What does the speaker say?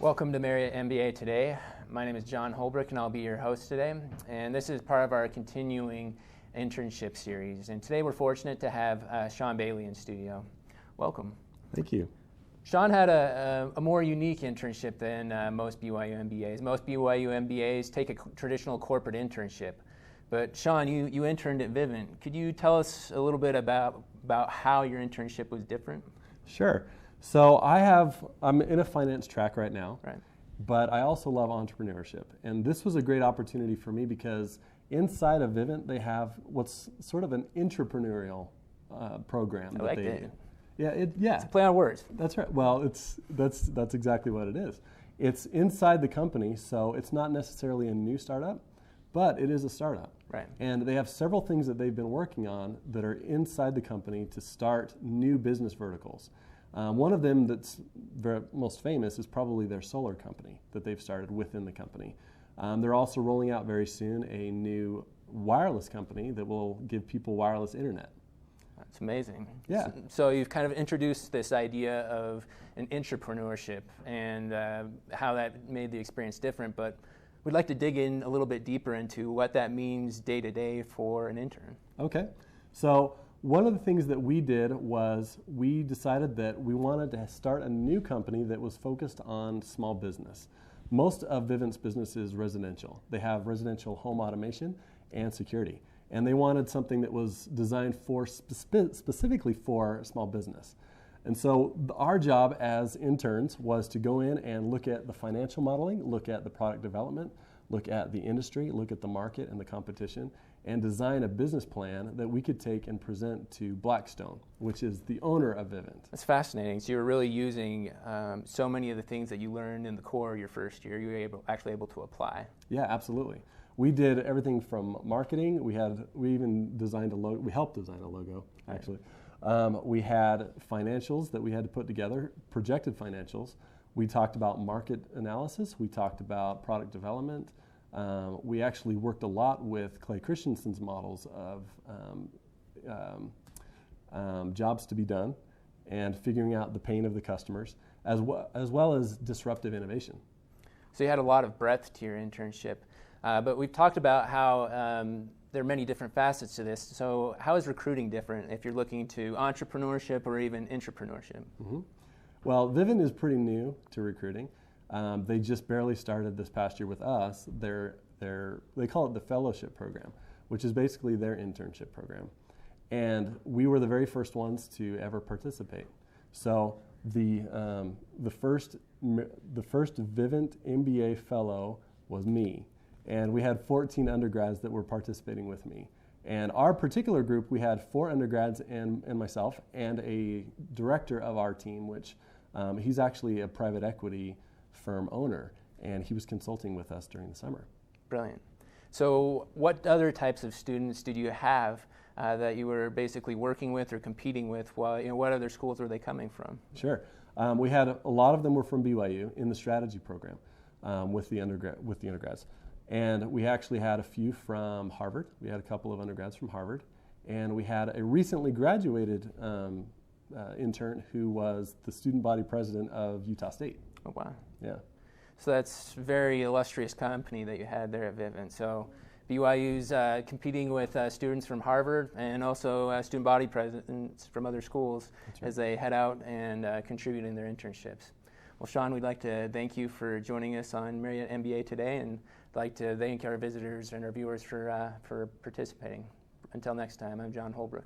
Welcome to Marriott MBA Today. My name is John Holbrook and I'll be your host today. And this is part of our continuing internship series. And today we're fortunate to have Shaun Bailey in studio. Welcome. Thank you. Shaun had a more unique internship than most BYU MBAs. Most BYU MBAs take a traditional corporate internship. But Shaun, you interned at Vivint. Could you tell us a little bit about how your internship was different? Sure. So I'm in a finance track right now, Right. But I also love entrepreneurship. And this was a great opportunity for me because inside of Vivint, they have what's sort of an intrapreneurial program. I like it. Yeah, It's a play on words. That's right. Well, that's exactly what it is. It's inside the company, so it's not necessarily a new startup, but it is a startup. Right. And they have several things that they've been working on that are inside the company to start new business verticals. One of them that's most famous is probably their solar company that they've started within the company. They're also rolling out very soon a new wireless company that will give people wireless internet. That's amazing. Yeah. So you've kind of introduced this idea of an intrapreneurship and how that made the experience different, but we'd like to dig in a little bit deeper into what that means day to day for an intern. Okay. So one of the things that we did was we decided that we wanted to start a new company that was focused on small business. Most of Vivint's business is residential. They have residential home automation and security. And they wanted something that was designed for specifically for small business. And so our job as interns was to go in and look at the financial modeling, look at the product development, look at the industry, look at the market and the competition, and design a business plan that we could take and present to Blackstone, which is the owner of Vivint. That's fascinating. So you were really using so many of the things that you learned in the core of your first year, you were actually able to apply. Yeah, absolutely. We did everything from marketing. We even designed a logo. We helped design a logo, actually. We had financials that we had to put together, projected financials. We talked about market analysis. We talked about product development. We actually worked a lot with Clay Christensen's models of jobs to be done and figuring out the pain of the customers, as well as disruptive innovation. So you had a lot of breadth to your internship. But we've talked about how there are many different facets to this. So how is recruiting different if you're looking to entrepreneurship or even intrapreneurship? Mm-hmm. Well, Vivint is pretty new to recruiting. They just barely started this past year with us. They call it the Fellowship program, which is basically their internship program. And we were the very first ones to ever participate. So the first Vivint MBA Fellow was me. And we had 14 undergrads that were participating with me. And our particular group, we had 4 undergrads and myself, and a director of our team, which he's actually a private equity firm owner, and he was consulting with us during the summer. Brilliant. So what other types of students did you have that you were basically working with or competing with? What other schools were they coming from? Sure. We had a lot of them were from BYU in the strategy program with the undergrads. And we actually had a few from Harvard. We had a couple of undergrads from Harvard. And we had a recently graduated intern who was the student body president of Utah State. Oh, wow. Yeah. So that's a very illustrious company that you had there at Vivint. So BYU's competing with students from Harvard and also student body presidents from other schools as they head out and contribute in their internships. Well, Shaun, we'd like to thank you for joining us on Marriott MBA today, and I'd like to thank our visitors and our viewers for participating. Until next time, I'm John Holbrook.